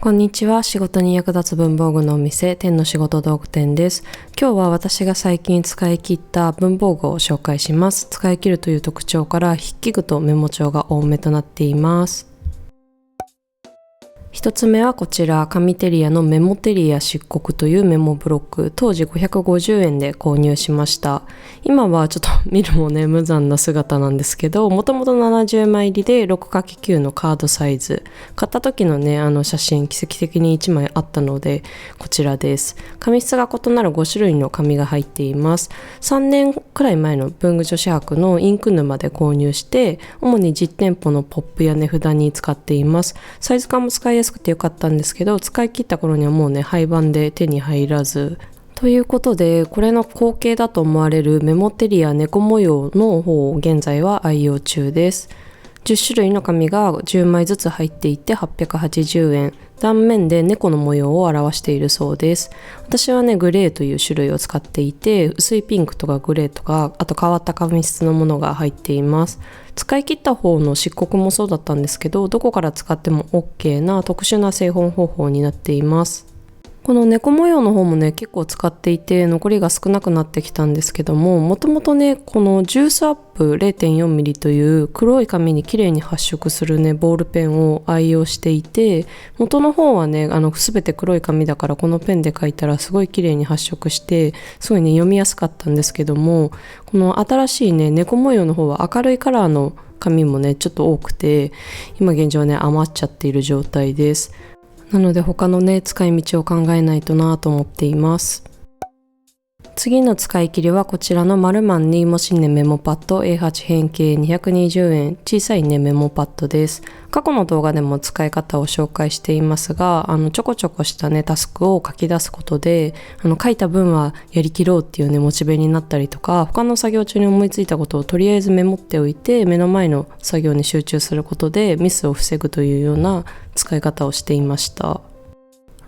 こんにちは。仕事に役立つ文房具のお店、天の仕事道具店です。今日は私が最近使い切った文房具を紹介します。使い切るという特徴から筆記具とメモ帳が多めとなっています。一つ目はこちら、紙テリアのメモテリア漆黒というメモブロック。当時550円で購入しました。今はちょっと見るもね、無残な姿なんですけど、もともと70枚入りで 6×9 のカードサイズ。買った時のね、写真、奇跡的に1枚あったので、こちらです。紙質が異なる5種類の紙が入っています。3年くらい前の文具女子博のインク沼で購入して、主に実店舗のポップや値札に使っています。サイズ感も使いやすくてよかったんですけど、使い切った頃にはもうね、廃盤で手に入らず、ということで、これの後継だと思われるメモテリア猫模様の方を現在は愛用中です。10種類の紙が10枚ずつ入っていて880円。断面で猫の模様を表しているそうです。私はね、グレーという種類を使っていて、薄いピンクとかグレーとか、あと変わった紙質のものが入っています。使い切った方の漆黒もそうだったんですけど、どこから使っても OK な特殊な製本方法になっています。この猫模様の方もね、結構使っていて残りが少なくなってきたんですけども、もともとね、このジュースアップ 0.4mm という黒い紙に綺麗に発色するね、ボールペンを愛用していて、元の方はね、全て黒い紙だからこのペンで書いたらすごい綺麗に発色して、すごいね、読みやすかったんですけども、この新しいね、猫模様の方は明るいカラーの紙もね、ちょっと多くて、今現状ね、余っちゃっている状態です。なので他のね、使い道を考えないとなと思っています。次の使い切りはこちらのマルマンニーモシネメモパッド A8 変形220円、小さいねメモパッドです。過去の動画でも使い方を紹介していますが、ちょこちょこしたねタスクを書き出すことで、書いた分はやりきろうっていうねモチベになったりとか、他の作業中に思いついたことをとりあえずメモっておいて目の前の作業に集中することでミスを防ぐというような使い方をしていました。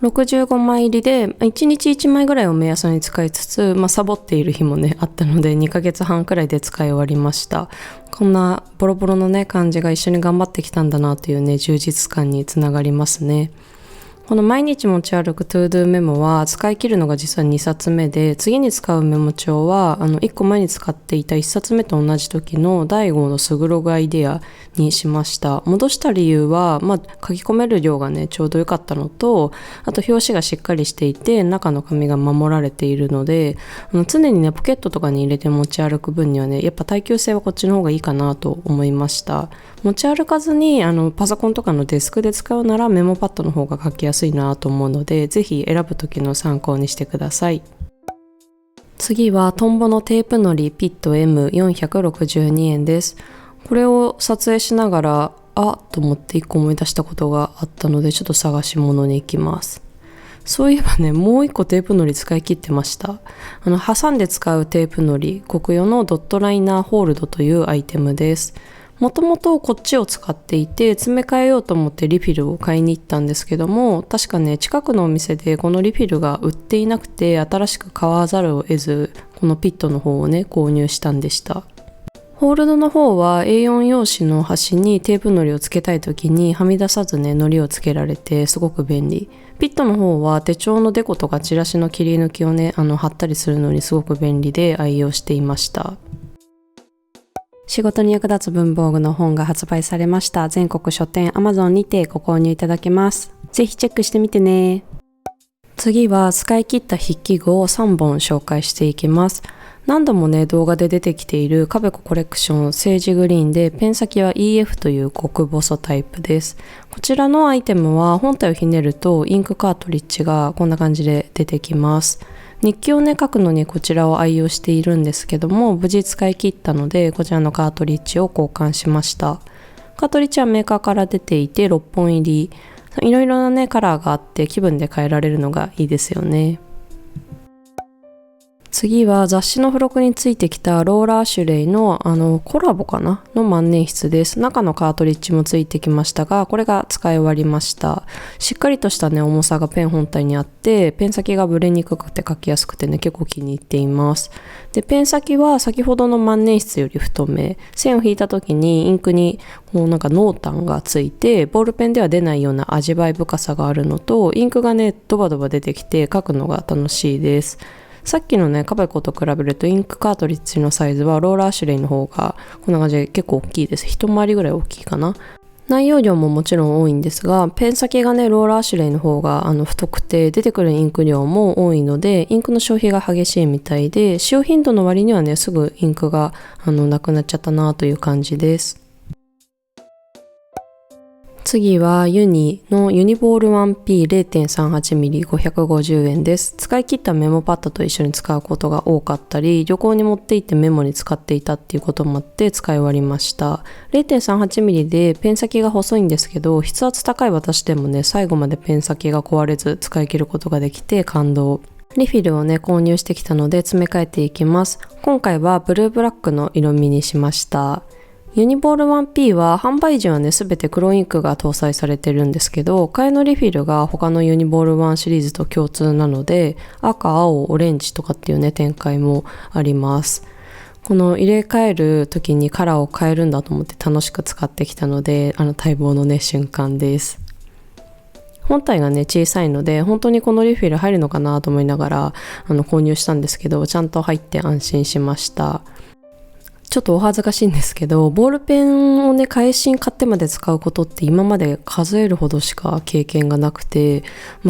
65枚入りで1日1枚ぐらいを目安に使いつつ、サボっている日もねあったので2ヶ月半くらいで使い終わりました。こんなボロボロのね感じが一緒に頑張ってきたんだなというね充実感につながりますね。この毎日持ち歩くトゥードゥメモは使い切るのが実は2冊目で、次に使うメモ帳は1個前に使っていた1冊目と同じ時の第5のスグログアイデアにしました。戻した理由は、書き込める量がねちょうど良かったのと、あと表紙がしっかりしていて中の紙が守られているので、常にねポケットとかに入れて持ち歩く分にはねやっぱ耐久性はこっちの方がいいかなと思いました。持ち歩かずにパソコンとかのデスクで使うならメモパッドの方が書きやすいなと思うので、ぜひ選ぶ時の参考にしてください。次はトンボのテープのりピット M462 円です。これを撮影しながらと思って一個思い出したことがあったので、ちょっと探し物に行きます。そういえばね、もう一個テープのり使い切ってました。挟んで使うテープのり、国用のドットライナーホールドというアイテムです。もともとこっちを使っていて、詰め替えようと思ってリフィルを買いに行ったんですけども、確かね、近くのお店でこのリフィルが売っていなくて、新しく買わざるを得ず、このピットの方をね、購入したんでした。ホールドの方は A4 用紙の端にテープのりをつけたい時にはみ出さずね、のりをつけられてすごく便利。ピットの方は手帳のデコとかチラシの切り抜きをね、貼ったりするのにすごく便利で愛用していました。仕事に役立つ文房具の本が発売されました。全国書店 Amazon にてご購入いただけます。ぜひチェックしてみてね。次は使い切った筆記具を3本紹介していきます。何度もね動画で出てきているカベココレクションセージグリーンで、ペン先は EF という極細タイプです。こちらのアイテムは本体をひねるとインクカートリッジがこんな感じで出てきます。日記をね書くのにこちらを愛用しているんですけども、無事使い切ったのでこちらのカートリッジを交換しました。カートリッジはメーカーから出ていて6本入り、いろいろなねカラーがあって気分で変えられるのがいいですよね。次は雑誌の付録についてきたローラ・アシュレイのコラボかなの万年筆です。中のカートリッジもついてきましたが、これが使い終わりました。しっかりとしたね、重さがペン本体にあって、ペン先がブレにくくて書きやすくてね、結構気に入っています。で、ペン先は先ほどの万年筆より太め。線を引いた時にインクにこうなんか濃淡がついて、ボールペンでは出ないような味わい深さがあるのと、インクがね、ドバドバ出てきて書くのが楽しいです。さっきのね、カベコと比べるとインクカートリッジのサイズはローラーシュレイの方がこんな感じで結構大きいです。一回りぐらい大きいかな。内容量ももちろん多いんですが、ペン先がね、ローラーシュレイの方が太くて出てくるインク量も多いので、インクの消費が激しいみたいで、使用頻度の割にはね、すぐインクがなくなっちゃったなという感じです。次はユニのユニボール 1P0.38mm550 円です。使い切ったメモパッドと一緒に使うことが多かったり、旅行に持って行ってメモに使っていたっていうこともあって使い終わりました。0.38mm でペン先が細いんですけど、筆圧高い私でもね、最後までペン先が壊れず使い切ることができて感動。リフィルをね、購入してきたので詰め替えていきます。今回はブルーブラックの色味にしました。ユニボール 1P は販売時はね、すべて黒インクが搭載されてるんですけど、替えのリフィルが他のユニボール1シリーズと共通なので、赤、青、オレンジとかっていうね、展開もあります。この入れ替える時にカラーを変えるんだと思って楽しく使ってきたので、待望のね、瞬間です。本体がね、小さいので、本当にこのリフィル入るのかなと思いながら、購入したんですけど、ちゃんと入って安心しました。ちょっとお恥ずかしいんですけど、ボールペンをね、返しに買ってまで使うことって今まで数えるほどしか経験がなくて、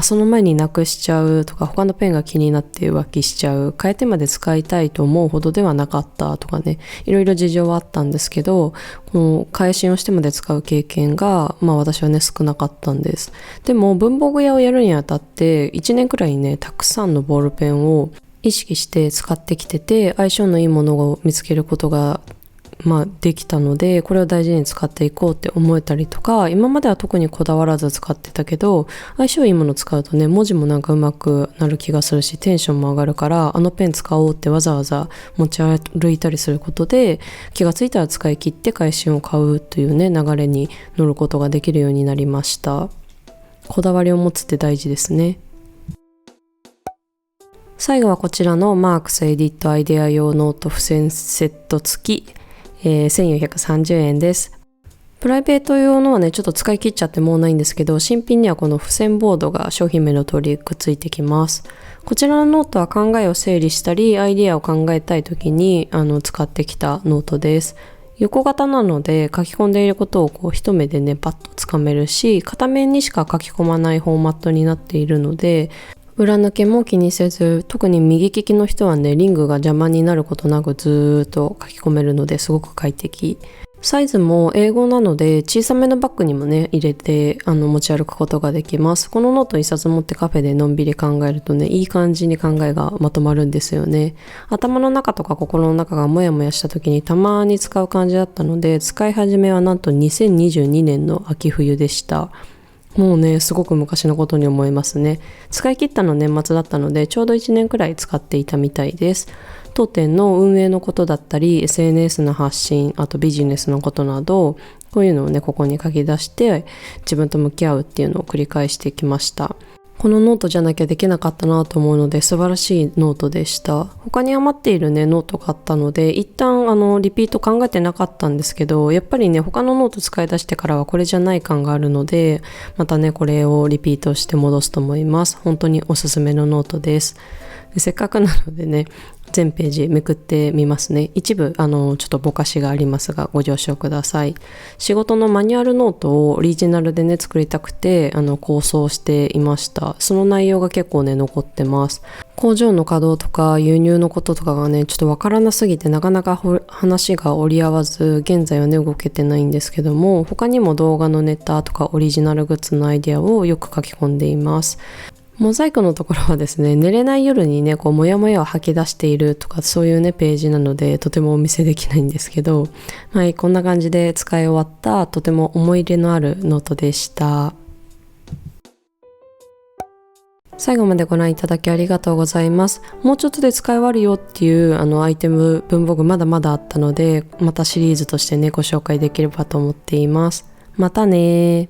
その前になくしちゃうとか、他のペンが気になって浮気しちゃう、変えてまで使いたいと思うほどではなかったとかね、いろいろ事情はあったんですけど、この返しをしてまで使う経験が、私はね、少なかったんです。でも、文房具屋をやるにあたって、1年くらいね、たくさんのボールペンを意識して使ってきてて、相性のいいものを見つけることができたので、これを大事に使っていこうって思えたりとか、今までは特にこだわらず使ってたけど、相性いいものを使うとね、文字もなんかうまくなる気がするし、テンションも上がるから、ペン使おうってわざわざ持ち歩いたりすることで、気がついたら使い切って返しを買うというね、流れに乗ることができるようになりました。こだわりを持つって大事ですね。最後はこちらのマークスエディットアイデア用ノート付箋セット付き、1430円です。プライベート用のはね、ちょっと使い切っちゃってもうないんですけど、新品にはこの付箋ボードが商品名の通りくっついてきます。こちらのノートは考えを整理したり、アイデアを考えたい時に使ってきたノートです。横型なので書き込んでいることを一目でねパッとつかめるし、片面にしか書き込まないフォーマットになっているので、裏抜けも気にせず、特に右利きの人はね、リングが邪魔になることなくずーっと書き込めるのですごく快適。サイズも英語なので小さめのバッグにもね入れて持ち歩くことができます。このノート一冊持ってカフェでのんびり考えるとね、いい感じに考えがまとまるんですよね。頭の中とか心の中がモヤモヤした時にたまに使う感じだったので、使い始めはなんと2022年の秋冬でした。もうね、すごく昔のことに思いますね。使い切ったの年末だったので、ちょうど1年くらい使っていたみたいです。当店の運営のことだったり、SNS の発信、あとビジネスのことなど、こういうのをね、ここに書き出して、自分と向き合うっていうのを繰り返してきました。このノートじゃなきゃできなかったなと思うので、素晴らしいノートでした。他に余っているねノートがあったので、一旦リピート考えてなかったんですけど、やっぱりね他のノート使い出してからはこれじゃない感があるので、またねこれをリピートして戻すと思います。本当におすすめのノートです。でせっかくなのでね、全ページめくってみますね。一部ちょっとぼかしがありますがご了承ください。仕事のマニュアルノートをオリジナルでね作りたくて構想していました。その内容が結構ね残ってます。工場の稼働とか輸入のこととかがねちょっとわからなすぎてなかなか話が折り合わず、現在はね動けてないんですけども、他にも動画のネタとかオリジナルグッズのアイデアをよく書き込んでいます。モザイクのところはですね、寝れない夜にねモヤモヤを吐き出しているとか、そういうねページなのでとてもお見せできないんですけど、はい、こんな感じで使い終わったとても思い入れのあるノートでした。最後までご覧いただきありがとうございます。もうちょっとで使い終わるよっていうアイテム文房具まだまだあったので、またシリーズとしてねご紹介できればと思っています。またね。